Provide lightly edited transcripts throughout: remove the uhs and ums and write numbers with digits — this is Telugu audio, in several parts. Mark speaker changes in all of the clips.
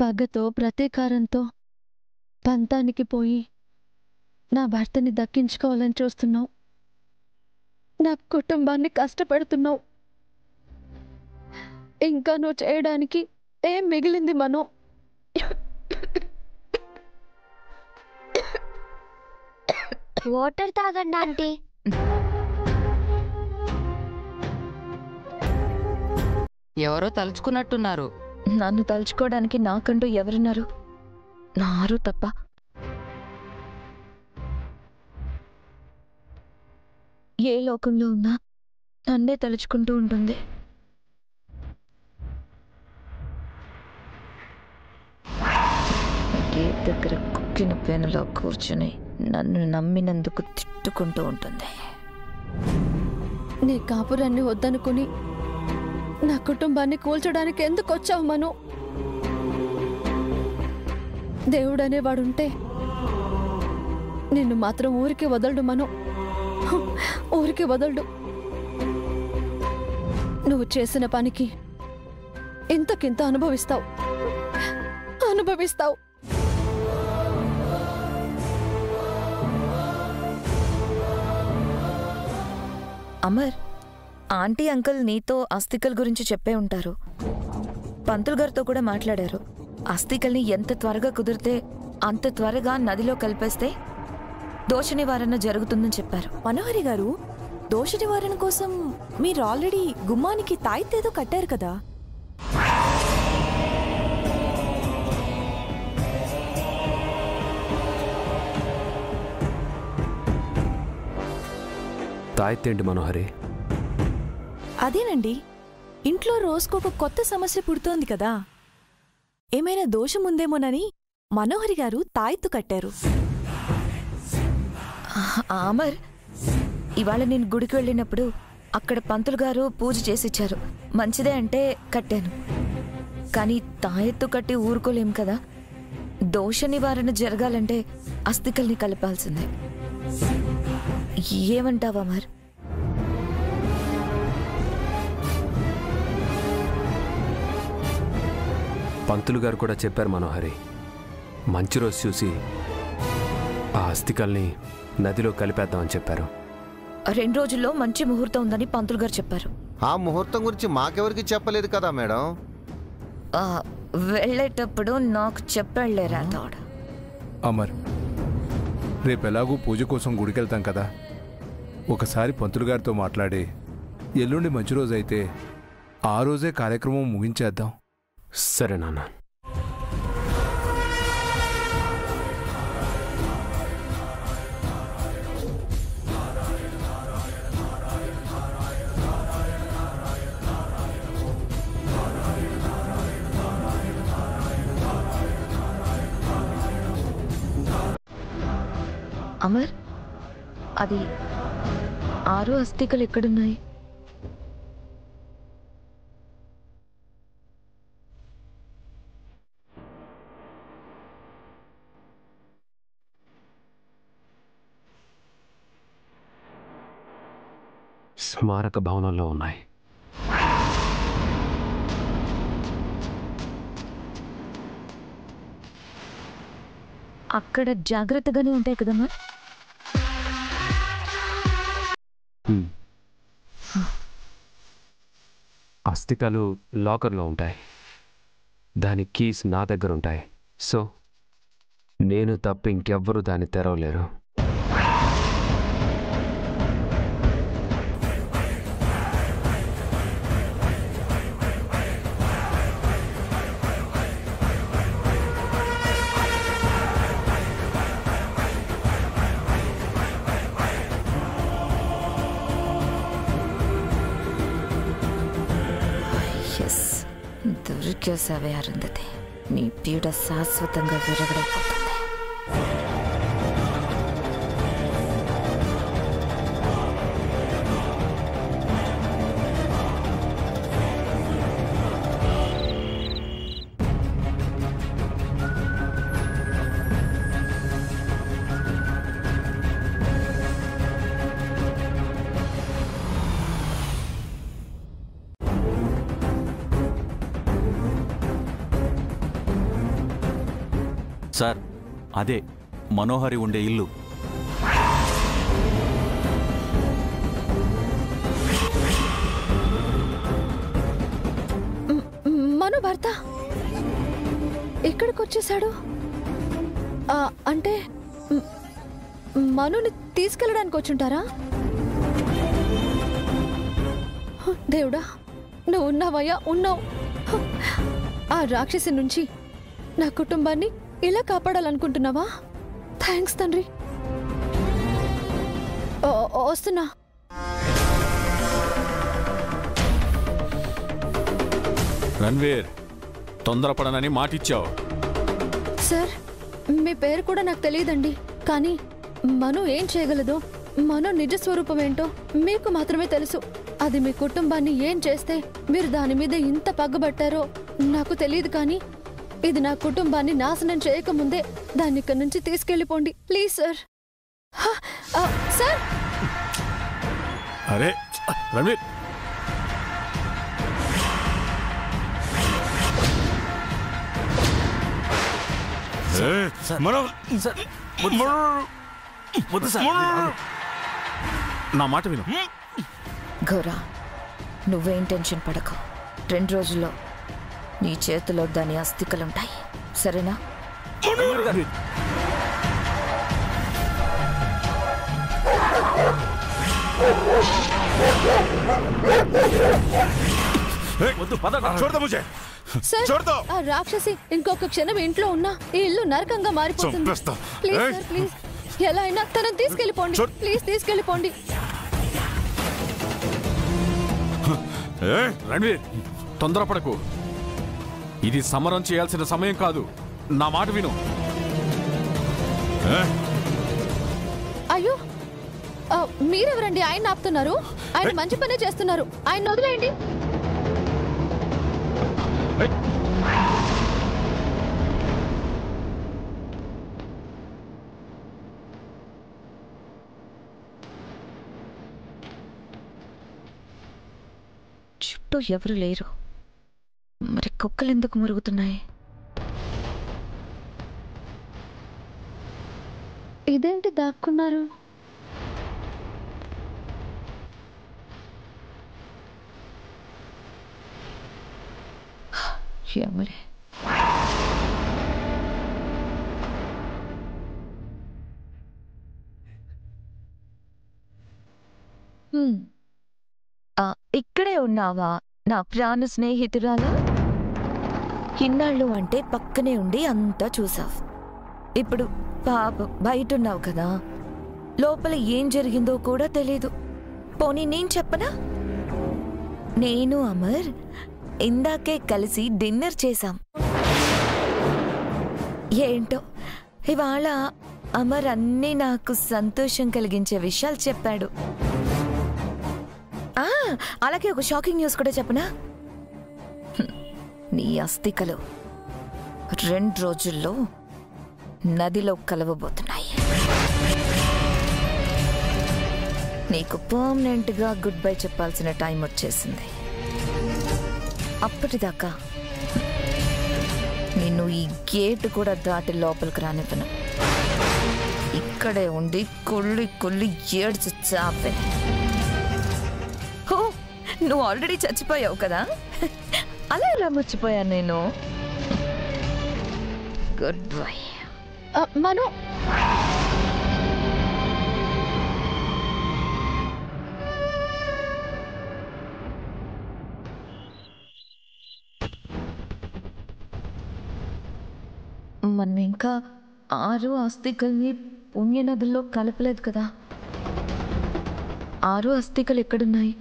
Speaker 1: పగతో ప్రతీకారంతో పంతానికి పోయి నా భర్తని దక్కించుకోవాలని చూస్తున్నావు. నా కుటుంబాన్ని కష్టపెడుతున్నావు. ఇంకా నువ్వు చేయడానికి ఏం మిగిలింది మనో?
Speaker 2: వాటర్ తాగండి ఆంటీ.
Speaker 3: ఎవరో తలుచుకున్నట్టున్నారు.
Speaker 4: నన్ను తలుచుకోవడానికి నాకంటూ ఎవరున్నారు? నారు తప్ప. ఏ లోకంలో ఉన్నా నన్నే తలుచుకుంటూ ఉంటుంది. గేట్ దగ్గర కుక్కిన పెనులో కూర్చుని నన్ను నమ్మినందుకు తిట్టుకుంటూ ఉంటుంది.
Speaker 1: నీ కాపురాన్ని వద్దనుకుని నా కుటుంబాన్ని కూల్చడానికి ఎందుకు వచ్చావు మను? దేవుడనేవాడుంటే నిన్ను మాత్రం ఊరికి వదలడు మను, ఊరికి వదలడు. నువ్వు చేసిన పనికి ఇంతకింత అనుభవిస్తావు.
Speaker 4: అమర్, ఆంటీ అంకుల్ నీతో అస్థికల్ గురించి చెప్పే ఉంటారు. పంతులు గారితో కూడా మాట్లాడారు. అస్థికల్ని ఎంత త్వరగా కుదిరితే అంత త్వరగా నదిలో కలిపేస్తే దోష నివారణ జరుగుతుందని చెప్పారు.
Speaker 5: మనోహరి గారు, దోష నివారణ కోసం మీరు ఆల్రెడీ గుమ్మానికి తాయితేదో కట్టారు కదా?
Speaker 6: తాయితేంటి మనోహరి?
Speaker 5: అదేనండి, ఇంట్లో రోజుకొక కొత్త సమస్య పుడుతోంది కదా, ఏమైనా దోషం ఉందేమోనని మనోహరి గారు తాయిత్తు కట్టారు.
Speaker 4: అమర్, ఇవాళ నేను గుడికి వెళ్ళినప్పుడు అక్కడ పంతులు గారు పూజ చేసిచ్చారు. మంచిదే అంటే కట్టాను. కానీ తాయెత్తు కట్టి ఊరుకోలేం కదా. దోష నివారణ జరగాలంటే అస్థికల్ని కలపాల్సిందే. ఏమంటావా అమర్?
Speaker 6: పంతులు గారు కూడా చెప్పారు మనోహరి, మంచి రోజు చూసి ఆ అస్థికల్ని నదిలో కలిపేద్దామని చెప్పారు.
Speaker 4: 2 రోజుల్లో మంచి ముహూర్తం ఉందని పంతులు గారు చెప్పారు.
Speaker 7: ఆ ముహూర్తం గురించి మాకెవరికి చెప్పలేదు కదా మేడం?
Speaker 4: వెళ్ళేటప్పుడు నాకు చెప్పాళ్లేరా తోడు.
Speaker 8: అమర్, రేపెలాగూ పూజ కోసం గుడికెళ్తాం కదా, ఒకసారి పంతులు గారితో మాట్లాడి ఎల్లుండి మంచి రోజు అయితే ఆ రోజే కార్యక్రమం ముగించేద్దాం.
Speaker 6: సరే నాన్న.
Speaker 4: అమర్, అది 6 అస్థికలు ఎక్కడున్నాయి?
Speaker 6: స్మారక భవనంలో ఉన్నాయి.
Speaker 4: అక్కడ జాగ్రత్తగానే ఉంటాయి కదమ్మా.
Speaker 6: అస్థికలు లాకర్లో ఉంటాయి. దాని కీస్ నా దగ్గర ఉంటాయి. సో నేను తప్ప ఇంకెవ్వరూ దాన్ని తెరవలేరు.
Speaker 4: దొరికేసావే అరుంధతి, నీ పీడ శాశ్వతంగా విరగడైపోతుంది.
Speaker 2: సార్, అదే మనోహరి ఉండే ఇల్లు.
Speaker 1: మను భర్త ఇక్కడికి వచ్చేసాడు అంటే మనుని తీసుకెళ్ళడానికి వచ్చుంటారా? దేవుడా, నువ్వు ఉన్నావయ్యా, ఉన్నావు. ఆ రాక్షసి నుంచి నా కుటుంబాన్ని ఇలా కాపాడాలనుకుంటున్నావా? థ్యాంక్స్ తండ్రి. వస్తున్నా.
Speaker 2: రణ్వీర్, తొందరపడనని మాటిచ్చావు.
Speaker 1: సార్, మీ పేరు కూడా నాకు తెలియదండి. కానీ మను ఏం చేయగలదో, మను నిజ స్వరూపం ఏంటో మీకు మాత్రమే తెలుసు. అది మీ కుటుంబాన్ని ఏం చేస్తే మీరు దాని మీద ఇంత పగ్గబట్టారో నాకు తెలియదు. కానీ ఇది నా కుటుంబాన్ని నాశనం చేయకముందే దాన్ని ఇక్కడి నుంచి తీసుకెళ్ళిపోండి ప్లీజ్ సార్. సార్,
Speaker 2: అరే రణ్వీర్, నా మాట విను.
Speaker 4: గౌరా, నువ్వేం టెన్షన్ పడకు. 2 రోజుల్లో నీ చేతిలో దాని అస్థికలుంటాయి, సరేనా?
Speaker 1: సార్, ఆ రాక్షసి ఇంకొక క్షణం ఇంట్లో ఉన్నా ఈ ఇల్లు నరకంగా మారిపోతుంది. ప్లీజ్ సార్, ప్లీజ్, ఎలా అయినా తనని తీసుకెళ్ళిపోండి. ప్లీజ్ తీసుకెళ్ళిపోండి.
Speaker 2: రణ్వీర్, తొందరపడకు. ఇది సమరం చేయాల్సిన సమయం కాదు. నా మాట విను.
Speaker 1: అయ్యో, మీరెవరండి ఆయన ఆపుతున్నారు? ఆయన మంచి పనే చేస్తున్నారు, ఆయన వదిలేయండి.
Speaker 4: చుట్టూ ఎవరు లేరు, మరి కుక్కలు ఎందుకు మురుగుతున్నాయి?
Speaker 1: ఇదేంటి దాక్కున్నారు?
Speaker 4: ఎవరే? ఇక్కడే ఉన్నావా నా ప్రాణ స్నేహితురాలు? ఇన్నాళ్ళు అంటే పక్కనే ఉండి అంతా చూసావు. ఇప్పుడు పాప బయటున్నావు కదా, లోపల ఏం జరిగిందో కూడా తెలీదు. పోనీ నేను చెప్పనా? నేను అమర్ ఇందాకే కలిసి డిన్నర్ చేశాం. ఏంటో ఇవాళ అమర్ అన్నీ నాకు సంతోషం కలిగించే విషయాలు చెప్పాడు. అలాగే ఒక షాకింగ్ న్యూస్ కూడా చెప్పనా? నీ అస్థికలు 2 రోజుల్లో నదిలో కలవబోతున్నాయి. నీకు పర్మనెంట్గా గుడ్ బై చెప్పాల్సిన టైం వచ్చేసింది. అప్పటిదాకా నిన్ను ఈ గేటు కూడా దాటి లోపలికి రానివ్వను. ఇక్కడే ఉండి కుళ్ళి కుళ్ళి ఏడ్చి చాపే. నువ్వు ఆల్రెడీ చచ్చిపోయావు కదా, అలా ఎలా మర్చిపోయాను నేను? Good bye.
Speaker 1: మను,
Speaker 4: మనం ఇంకా 6 అస్థికల్ని పుణ్యనదుల్లో కలపలేదు కదా. 6 అస్థికలు ఎక్కడున్నాయి?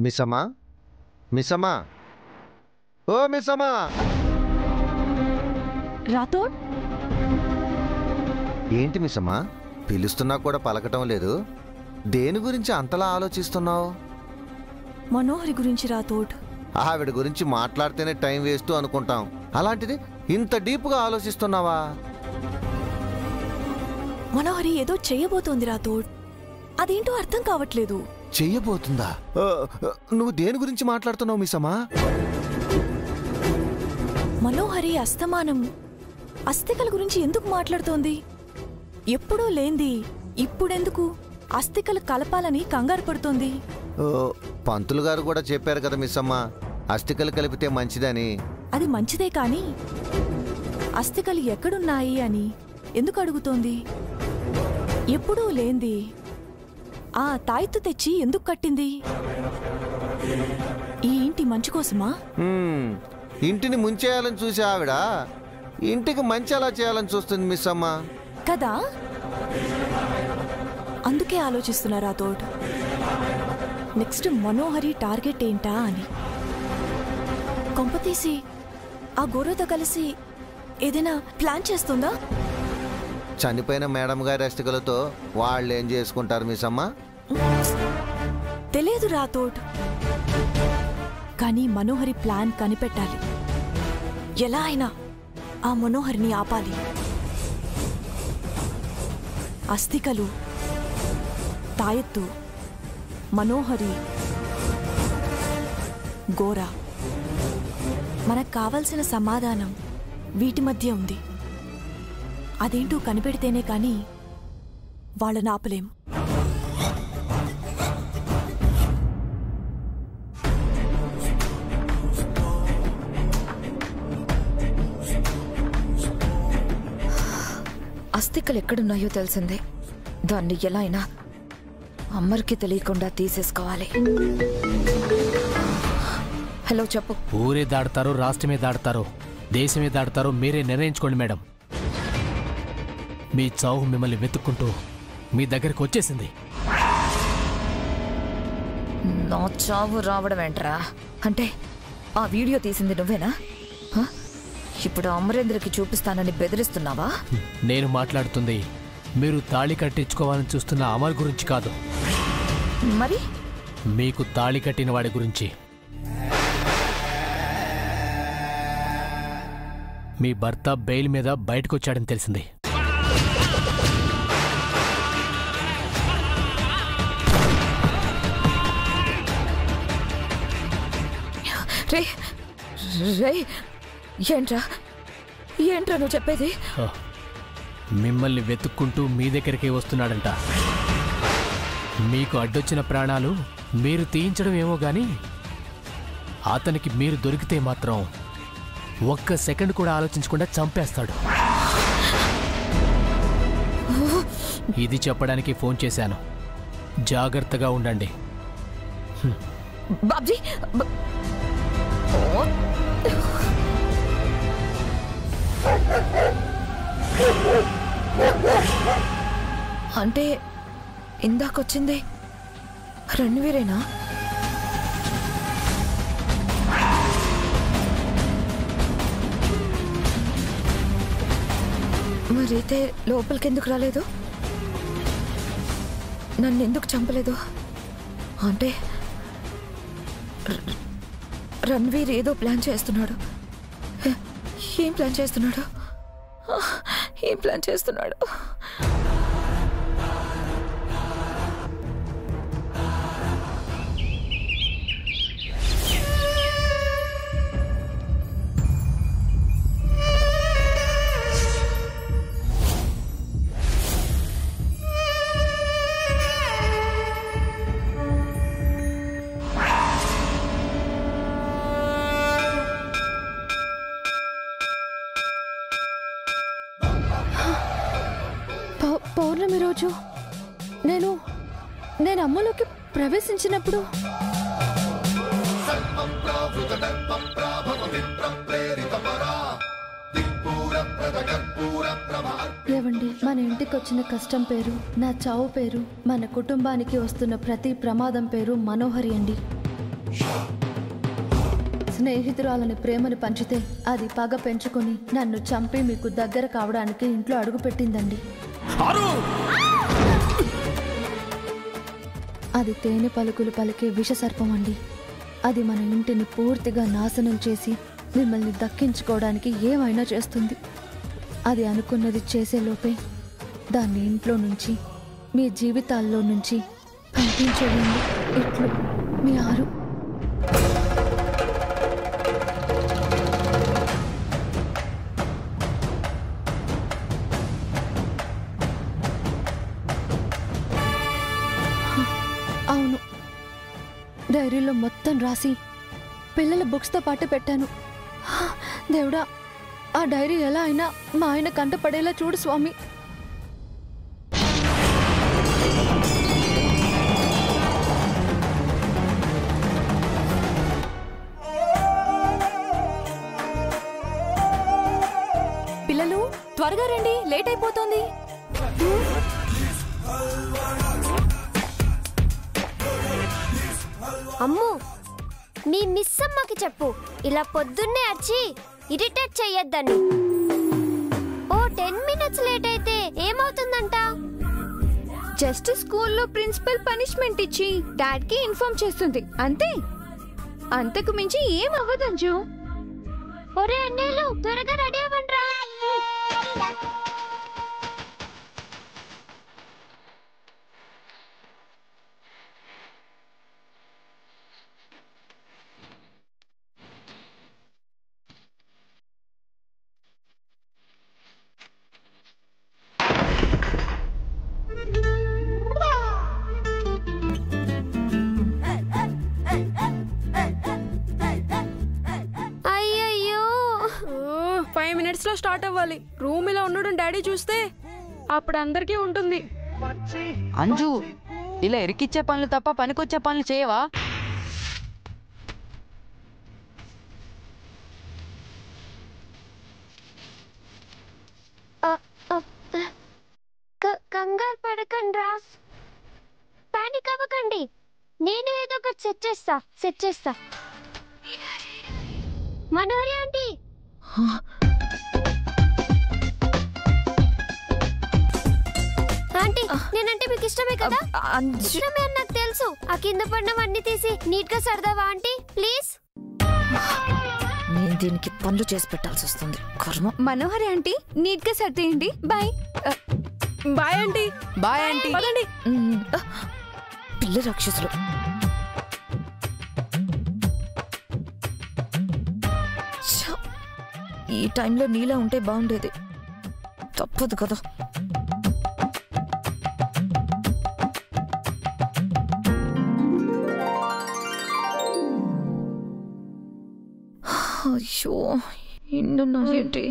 Speaker 7: మిస్సమ్మా, మిస్సమ్మా, ఓ మిస్సమ్మా.
Speaker 5: రాథోడ్,
Speaker 7: ఏంటి మిస్సమ్మా, పిలుస్తున్నా కూడా పలకటం లేదు? దేని గురించి అంతలా ఆలోచిస్తున్నావు?
Speaker 5: మనోహరి గురించి రాథోడ్.
Speaker 7: ఆవిడ గురించి మాట్లాడితేనే టైం వేస్ట్ అనుకుంటాం, అలాంటిది ఇంత డీప్గా ఆలోచిస్తున్నావా?
Speaker 5: మనోహరి ఏదో చెయ్యబోతోంది రాథోడ్. అదేంటో అర్థం కావట్లేదు.
Speaker 7: చెయ్యబోతుందా? నువ్వు దేని గురించి మాట్లాడుతున్నావు మిస్సమ్మా?
Speaker 5: మనోహరి అస్తమానం అస్థికల గురించి ఎందుకు మాట్లాడుతోంది? ఎప్పుడూ లేంది ఇప్పుడెందుకు అస్థికలు కలపాలని కంగారు పడుతోంది?
Speaker 7: పంతులు గారు కూడా చెప్పారు కదా మిస్సమ్మా, అస్థికలు కలిపితే మంచిదని.
Speaker 5: అది మంచిదే కాని అస్థికలు ఎక్కడున్నాయి అని ఎందుకు అడుగుతోంది? ఎప్పుడూ లేంది ఆ తాయెత్తు తెచ్చి ఎందుకు కట్టింది? ఈ ఇంటి మంచి కోసమా?
Speaker 7: ఇంటిని ముంచేయాలని చూసి ఆవిడ ఇంటికి మంచి ఎలా చేయాలని చూస్తుంది మిస్సమ్మా
Speaker 5: కదా. అందుకే ఆలోచిస్తున్నారా తోడ్, నెక్స్ట్ మనోహరి టార్గెట్ ఏంటా అని. కొంపతీసి ఆ గోరోతో కలిసి ఏదైనా ప్లాన్ చేస్తుందా?
Speaker 7: చనిపోయిన మేడం గారి అస్థికలతో వాళ్ళు ఏం చేసుకుంటారు మిస్సమ్మా?
Speaker 5: తెలియదు రాథోడ్, కానీ మనోహరి ప్లాన్ కనిపెట్టాలి. ఎలా అయినా ఆ మనోహరిని ఆపాలి. అస్థికలు, తాయెత్తు, మనోహరి, గోరా, మనకు కావలసిన సమాధానం వీటి మధ్య ఉంది. అదేంటో కనిపెడితేనే కానీ వాళ్ళని ఆపలేం.
Speaker 4: అస్థికలు ఎక్కడున్నాయో తెలిసిందే. దాన్ని ఎలా అయినా అమ్మరికి తెలియకుండా తీసేసుకోవాలి. హలో, చెప్పు.
Speaker 9: ఊరే దాడతారో రాష్ట్రమే దాడతారో దేశమే దాడతారో మీరే నిర్ణయించుకోండి మేడం. మీ చావు మిమ్మల్ని వెతుక్కుంటూ మీ దగ్గరకు వచ్చేసింది.
Speaker 4: నా చావు రావడం ఏంట్రా? అంటే ఆ వీడియో తీసింది నువ్వేనా? ఇప్పుడు అమరేంద్రకి చూపిస్తానని బెదిరిస్తున్నావా?
Speaker 9: నేను మాట్లాడుతుంది మీరు తాళి కట్టించుకోవాలని చూస్తున్న అమర్ గురించి కాదు.
Speaker 4: మరి
Speaker 9: మీకు తాళి కట్టిన వాడి గురించి. మీ భర్త బెయిల్ మీద బయటకొచ్చాడని తెలిసింది.
Speaker 4: రే రే, ఏంట్రా ఏంట్రా నువ్వు చెప్పేది?
Speaker 9: మిమ్మల్ని వెతుక్కుంటూ మీ దగ్గరికి వస్తున్నాడంట. మీకు అడ్డొచ్చిన ప్రాణాలు మీరు తీయించడం ఏమో గాని అతనికి మీరు దొరికితే మాత్రం ఒక్క సెకండ్ కూడా ఆలోచించకుండా చంపేస్తాడు. ఇది చెప్పడానికి ఫోన్ చేశాను. జాగ్రత్తగా ఉండండి.
Speaker 4: బాబ్జీ, అంటే ఇందాకొచ్చింది రణ్వీరేనా? మరైతే లోపలికెందుకు రాలేదు? నన్ను ఎందుకు చంపలేదు? అంటే రణ్వీర్ ఏదో ప్లాన్ చేస్తున్నాడు. ఏం ప్లాన్ చేస్తున్నాడు? ఏం ప్లాన్ చేస్తున్నాడు?
Speaker 1: పౌర్ణమి రోజు నేను అమ్మలోకి ప్రవేశించినప్పుడు ఏవండి, మన ఇంటికి వచ్చిన కష్టం పేరు, నా చావు పేరు, మన కుటుంబానికి వస్తున్న ప్రతి ప్రమాదం పేరు మనోహరి అండి. స్నేహితురాలని ప్రేమను పంచితే అది పగ పెంచుకొని నన్ను చంపి మీకు దగ్గర కావడానికి ఇంట్లో అడుగు పెట్టిందండి. అది తేనె పలుకులు పలికే విషసర్పం అండి. అది మన ఇంటిని పూర్తిగా నాశనం చేసి మిమ్మల్ని దక్కించుకోవడానికి ఏమైనా చేస్తుంది. అది అనుకున్నది చేసేలోపే దాన్ని ఇంట్లో నుంచి మీ జీవితాల్లో నుంచి కనిపించడండి. ఇట్లు మీ ఆరు. అవును, డైరీలో మొత్తం రాసి పిల్లల బుక్స్తో పాటు పెట్టాను. దేవుడా, ఆ డైరీ ఎలా అయినా మా ఆయన కంటపడేలా చూడు స్వామి.
Speaker 5: పిల్లలు త్వరగా రండి, లేట్ అయిపోతోంది.
Speaker 10: అమ్ము, మీ మిస్ అమ్మకి చెప్పు ఇలా పొద్దున్నే వచ్చి ఇరిటేట్ చెయ్యొద్దని. ఓ 10 minutes లేట్ అయితే ఏమవుతుందంట?
Speaker 4: జస్ట్ స్కూల్లో ప్రిన్సిపల్ పనిష్మెంట్ ఇచ్చి డాడ్కి ఇన్ఫార్మ్ చేస్తుంది అంతే. అంతకు మించి ఏం అవ్వదంజు.
Speaker 10: ఒరే అన్నయ్యలు, త్వరగా రెడీ అవ్వండి. అయ్యయ్యో,
Speaker 11: 5 minutes లో స్టార్ట్ అవ్వాలి. రూమ్ ఇలా ఉండడం డాడీ చూస్తే అప్పుడు అందరికీ ఉంటుంది.
Speaker 3: అంజు, ఇలా ఇరికిచ్చే పనులు తప్ప పనికొచ్చే పనులు చేయవా?
Speaker 10: కంగారు పడకండి రా, పానిక్ అవ్వకండి. నేను ఏదో ఒకటి సెట్ చేస్తా. మనోహరి ఆంటీ, ఆంటీ నేనంటే మీకు ఇష్టమే కదా? ఇష్టమే అని నాకు తెలుసు. ఆ కింద పడినవన్నీ తీసి నీట్ గా సర్దావా ఆంటీ ప్లీజ్?
Speaker 4: నేను దీనికి పనులు చేసి పెట్టాల్సి వస్తుంది. కర్మ.
Speaker 5: మనోహరి ఆంటీ, నీట్ గా సర్దేయండి. Bye.
Speaker 11: Bye aunty.
Speaker 3: Bye aunty.
Speaker 11: పదండి.
Speaker 4: పిల్ల రాక్షసులు. ఈ టైంలో నీలా ఉంటే బాగుండేది. తప్పదు కదా. అయ్యో, ఏంటి?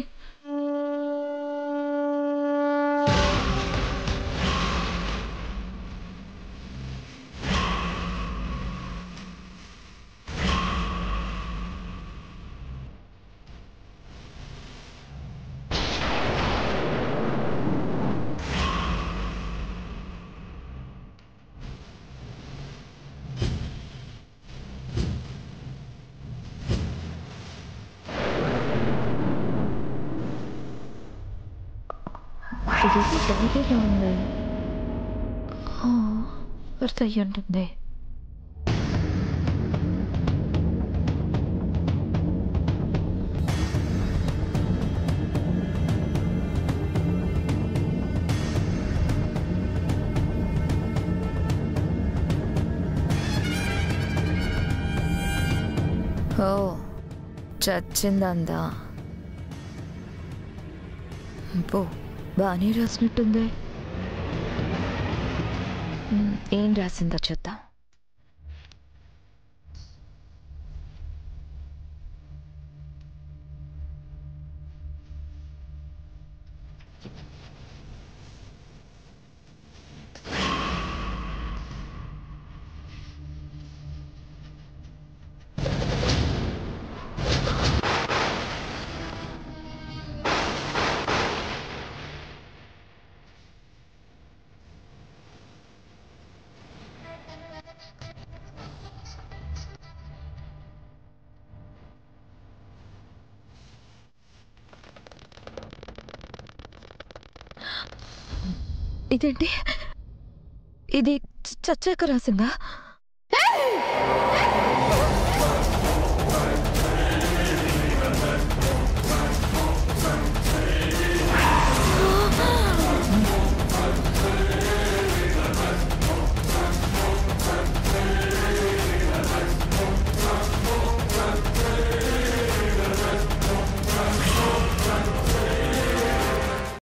Speaker 4: డైరీలో ఉంది. అర్థం ఉంటుంది. ఓ, చచ్చిందందా? పో, బాగానే రాసినట్టుంది. ఏం రాసిందో చూద్దాం. ఇదేంటి? ఇది చచ్చాక రాసిందా?